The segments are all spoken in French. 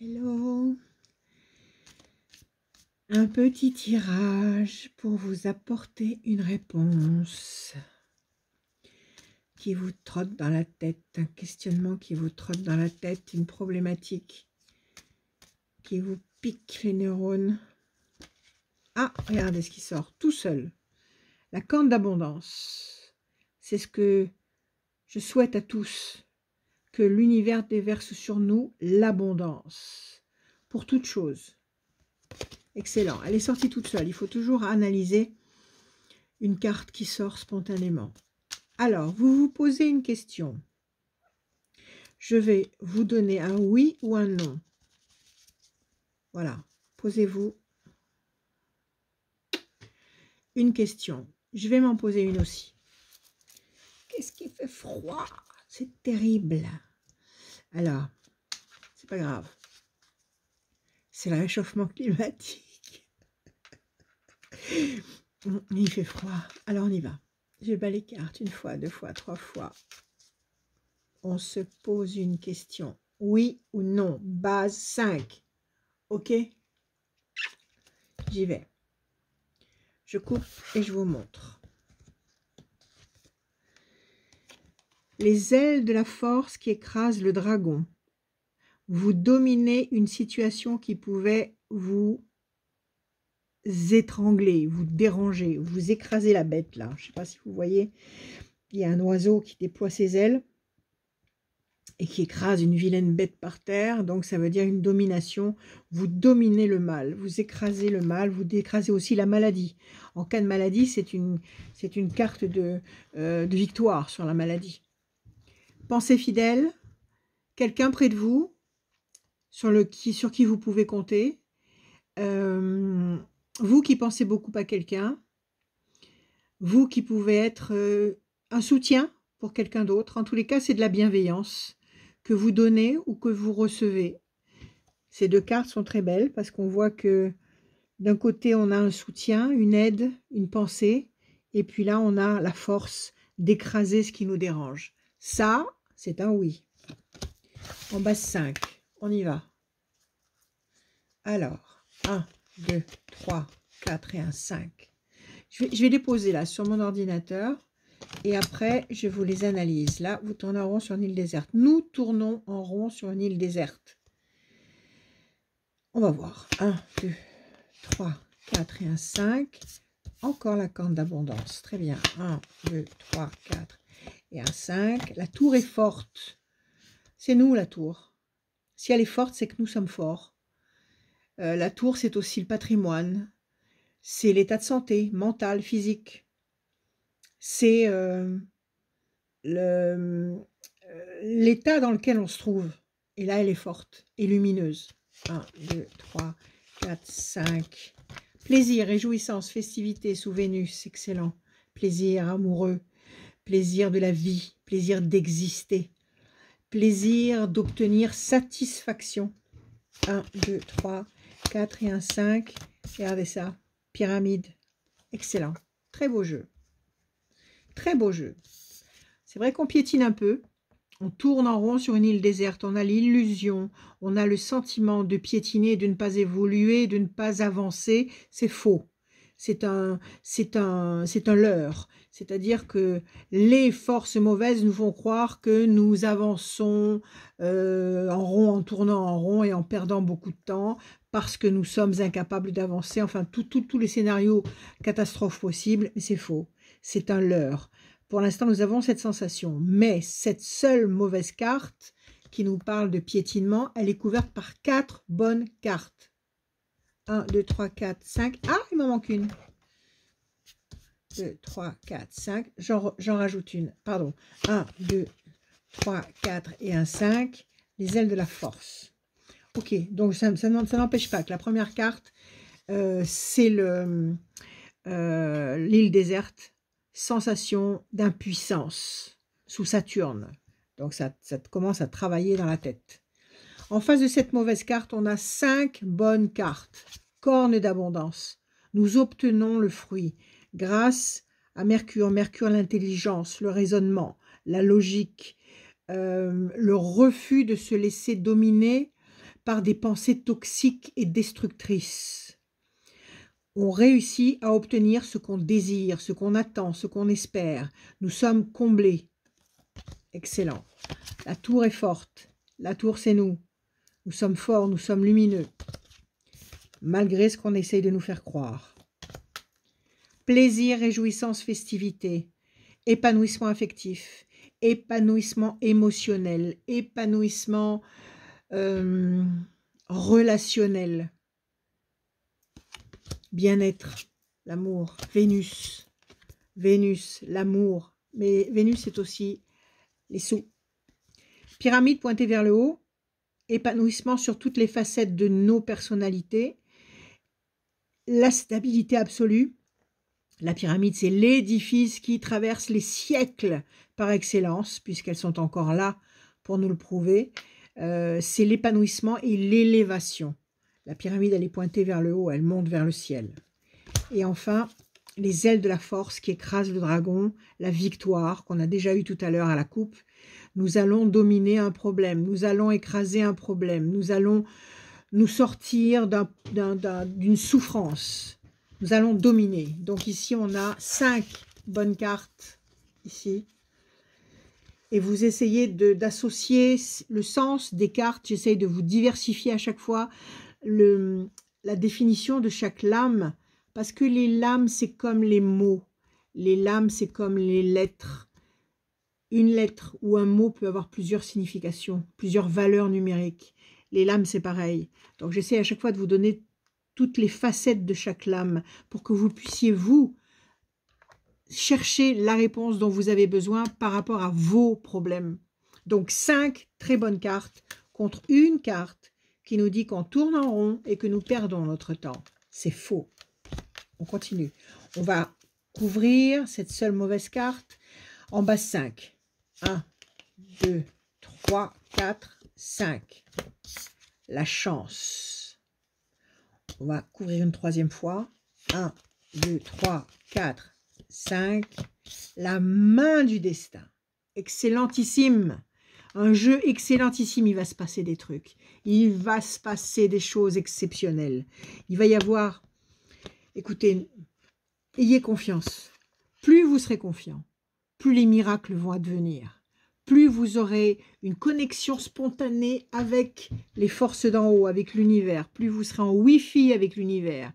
Hello, un petit tirage pour vous apporter une réponse qui vous trotte dans la tête, un questionnement qui vous trotte dans la tête, une problématique qui vous pique les neurones. Ah, regardez ce qui sort tout seul, la corne d'abondance. C'est ce que je souhaite à tous, que l'univers déverse sur nous l'abondance pour toute chose. Excellent, elle est sortie toute seule. Il faut toujours analyser une carte qui sort spontanément. Alors, vous vous posez une question. Je vais vous donner un oui ou un non. Voilà, posez-vous une question. Je vais m'en poser une aussi. Qu'est-ce qui fait froid? C'est terrible. Alors, c'est pas grave. C'est le réchauffement climatique. Il fait froid. Alors on y va. Je bats les cartes une fois, deux fois, trois fois. On se pose une question. Oui ou non? Base 5. Ok? J'y vais. Je coupe et je vous montre. Les ailes de la force qui écrasent le dragon. Vous dominez une situation qui pouvait vous étrangler, vous déranger, vous écraser la bête là. Je ne sais pas si vous voyez, il y a un oiseau qui déploie ses ailes et qui écrase une vilaine bête par terre. Donc ça veut dire une domination. Vous dominez le mal, vous écrasez le mal, vous écrasez aussi la maladie. En cas de maladie, c'est une carte de victoire sur la maladie. Pensez fidèle, quelqu'un près de vous, sur qui vous pouvez compter. Vous qui pensez beaucoup à quelqu'un, vous qui pouvez être un soutien pour quelqu'un d'autre. En tous les cas, c'est de la bienveillance que vous donnez ou que vous recevez. Ces deux cartes sont très belles parce qu'on voit que d'un côté, on a un soutien, une aide, une pensée, et puis là, on a la force d'écraser ce qui nous dérange. Ça, c'est un oui. En base 5, on y va. Alors, 1, 2, 3, 4 et un 5. Je vais les poser là sur mon ordinateur et après, je vous les analyse. Là, vous tournez en rond sur une île déserte. Nous tournons en rond sur une île déserte. On va voir. 1, 2, 3, 4 et un 5. Encore la corne d'abondance. Très bien. 1, 2, 3, 4 et un 5. La tour est forte. C'est nous la tour. Si elle est forte, c'est que nous sommes forts. La tour, c'est aussi le patrimoine. C'est l'état de santé, mental, physique. C'est l'état dans lequel on se trouve. Et là, elle est forte et lumineuse. 1, 2, 3, 4, 5. Plaisir, réjouissance, festivité sous Vénus, excellent. Plaisir amoureux, plaisir de la vie, plaisir d'exister, plaisir d'obtenir satisfaction. 1, 2, 3, 4 et un 5. Regardez ça, pyramide, excellent. Très beau jeu. Très beau jeu. C'est vrai qu'on piétine un peu. On tourne en rond sur une île déserte. On a l'illusion, on a le sentiment de piétiner, de ne pas évoluer, de ne pas avancer. C'est faux. C'est un leurre. C'est-à-dire que les forces mauvaises nous font croire que nous avançons en rond, en tournant en rond et en perdant beaucoup de temps parce que nous sommes incapables d'avancer. Enfin, tous les scénarios catastrophes possibles, mais c'est faux. C'est un leurre. Pour l'instant, nous avons cette sensation. Mais cette seule mauvaise carte qui nous parle de piétinement, elle est couverte par 4 bonnes cartes. 1, 2, 3, 4, 5. Ah, il m'en manque une. 2, 3, 4, 5. J'en rajoute une. Pardon. 1, 2, 3, 4 et un 5. Les ailes de la force. Ok, donc ça n'empêche pas que la première carte, c'est l'île déserte. Sensation d'impuissance sous Saturne. Donc ça commence à travailler dans la tête. En face de cette mauvaise carte, on a 5 bonnes cartes. Corne d'abondance. Nous obtenons le fruit grâce à Mercure. Mercure, l'intelligence, le raisonnement, la logique, le refus de se laisser dominer par des pensées toxiques et destructrices. On réussit à obtenir ce qu'on désire, ce qu'on attend, ce qu'on espère. Nous sommes comblés. Excellent. La tour est forte. La tour, c'est nous. Nous sommes forts, nous sommes lumineux. Malgré ce qu'on essaye de nous faire croire. Plaisir, réjouissance, festivité. Épanouissement affectif. Épanouissement émotionnel. Épanouissement relationnel. Bien-être. L'amour. Vénus. Vénus, l'amour. Mais Vénus, c'est aussi les sous. Pyramide pointée vers le haut. Épanouissement sur toutes les facettes de nos personnalités. La stabilité absolue. La pyramide, c'est l'édifice qui traverse les siècles par excellence, puisqu'elles sont encore là pour nous le prouver. C'est l'épanouissement et l'élévation. La pyramide, elle est pointée vers le haut, elle monte vers le ciel. Et enfin, les ailes de la force qui écrasent le dragon, la victoire qu'on a déjà eue tout à l'heure à la coupe. Nous allons dominer un problème, nous allons écraser un problème, nous allons nous sortir d'une souffrance. Nous allons dominer. Donc ici, on a 5 bonnes cartes, ici. Et vous essayez d'associer le sens des cartes. J'essaye de vous diversifier à chaque fois la définition de chaque lame. Parce que les lames, c'est comme les mots. Les lames, c'est comme les lettres. Une lettre ou un mot peut avoir plusieurs significations, plusieurs valeurs numériques. Les lames, c'est pareil. Donc, j'essaie à chaque fois de vous donner toutes les facettes de chaque lame pour que vous puissiez, vous, chercher la réponse dont vous avez besoin par rapport à vos problèmes. Donc, 5 très bonnes cartes contre une carte qui nous dit qu'on tourne en rond et que nous perdons notre temps. C'est faux. On continue. On va couvrir cette seule mauvaise carte en bas 5. 1, 2, 3, 4, 5. La chance. On va couvrir une troisième fois. 1, 2, 3, 4, 5. La main du destin. Excellentissime. Un jeu excellentissime. Il va se passer des trucs. Il va se passer des choses exceptionnelles. Il va y avoir... Écoutez, ayez confiance. Plus vous serez confiant, plus les miracles vont advenir. Plus vous aurez une connexion spontanée avec les forces d'en haut, avec l'univers. Plus vous serez en Wi-Fi avec l'univers,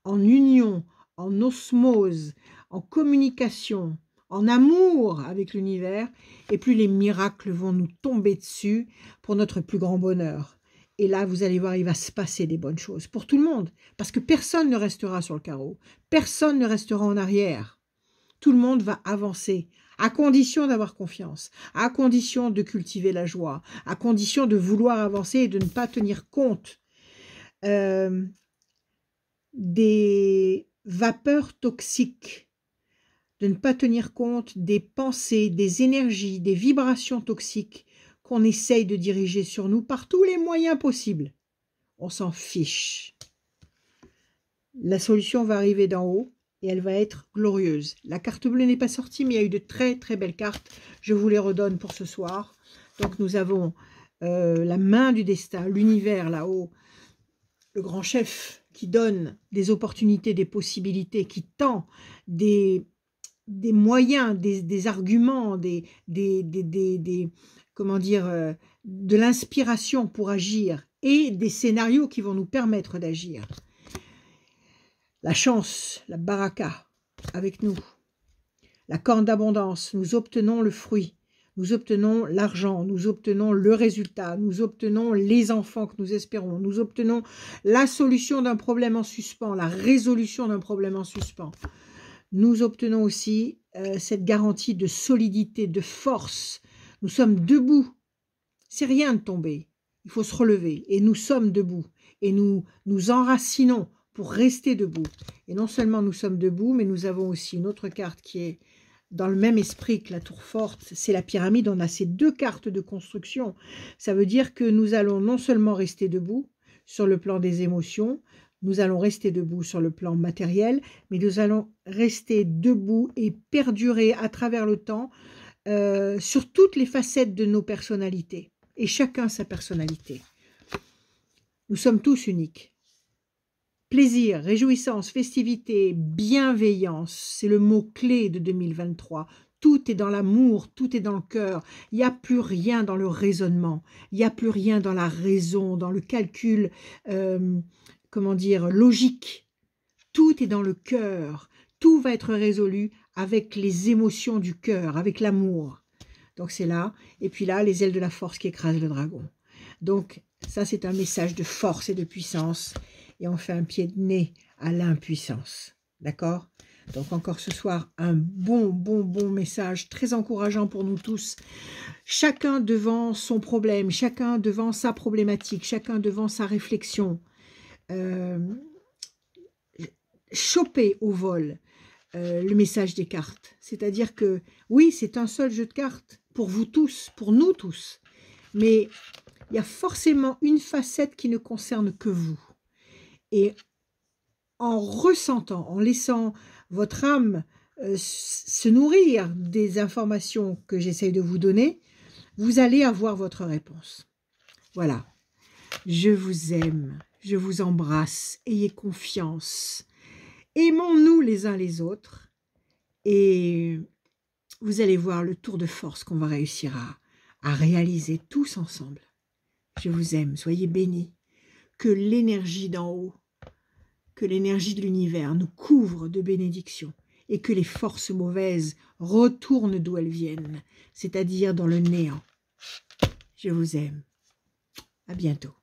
en union, en osmose, en communication, en amour avec l'univers. Et plus les miracles vont nous tomber dessus pour notre plus grand bonheur. Et là, vous allez voir, il va se passer des bonnes choses pour tout le monde. Parce que personne ne restera sur le carreau. Personne ne restera en arrière. Tout le monde va avancer, à condition d'avoir confiance, à condition de cultiver la joie, à condition de vouloir avancer et de ne pas tenir compte des vapeurs toxiques, de ne pas tenir compte des pensées, des énergies, des vibrations toxiques qu'on essaye de diriger sur nous par tous les moyens possibles. On s'en fiche. La solution va arriver d'en haut et elle va être glorieuse. La carte bleue n'est pas sortie, mais il y a eu de très très belles cartes. Je vous les redonne pour ce soir. Donc nous avons la main du destin, l'univers là-haut, le grand chef qui donne des opportunités, des possibilités, qui tend des moyens, des arguments, comment dire, de l'inspiration pour agir et des scénarios qui vont nous permettre d'agir. La chance, la baraka avec nous. La corne d'abondance, nous obtenons le fruit, nous obtenons l'argent, nous obtenons le résultat, nous obtenons les enfants que nous espérons, nous obtenons la solution d'un problème en suspens, la résolution d'un problème en suspens. Nous obtenons aussi cette garantie de solidité, de force. Nous sommes debout. C'est rien de tomber. Il faut se relever. Et nous sommes debout. Et nous nous enracinons pour rester debout. Et non seulement nous sommes debout, mais nous avons aussi une autre carte qui est dans le même esprit que la tour forte. C'est la pyramide. On a ces 2 cartes de construction. Ça veut dire que nous allons non seulement rester debout sur le plan des émotions, nous allons rester debout sur le plan matériel, mais nous allons rester debout et perdurer à travers le temps sur toutes les facettes de nos personnalités. Et chacun sa personnalité. Nous sommes tous uniques. Plaisir, réjouissance, festivité, bienveillance, c'est le mot-clé de 2023. Tout est dans l'amour, tout est dans le cœur. Il n'y a plus rien dans le raisonnement. Il n'y a plus rien dans la raison, dans le calcul, comment dire, logique. Tout est dans le cœur. Tout va être résolu avec les émotions du cœur, avec l'amour. Donc c'est là. Et puis là, les ailes de la force qui écrasent le dragon. Donc ça, c'est un message de force et de puissance. Et on fait un pied de nez à l'impuissance. D'accord? Donc encore ce soir, un bon message très encourageant pour nous tous. Chacun devant son problème, chacun devant sa problématique, chacun devant sa réflexion. Choper au vol le message des cartes. C'est-à-dire que, oui, c'est un seul jeu de cartes pour vous tous, pour nous tous. Mais il y a forcément une facette qui ne concerne que vous. Et en ressentant, en laissant votre âme se nourrir des informations que j'essaye de vous donner, vous allez avoir votre réponse. Voilà. Je vous aime, je vous embrasse, ayez confiance. Aimons-nous les uns les autres et vous allez voir le tour de force qu'on va réussir à réaliser tous ensemble. Je vous aime, soyez bénis. Que l'énergie d'en haut, que l'énergie de l'univers nous couvre de bénédictions et que les forces mauvaises retournent d'où elles viennent, c'est-à-dire dans le néant. Je vous aime. À bientôt.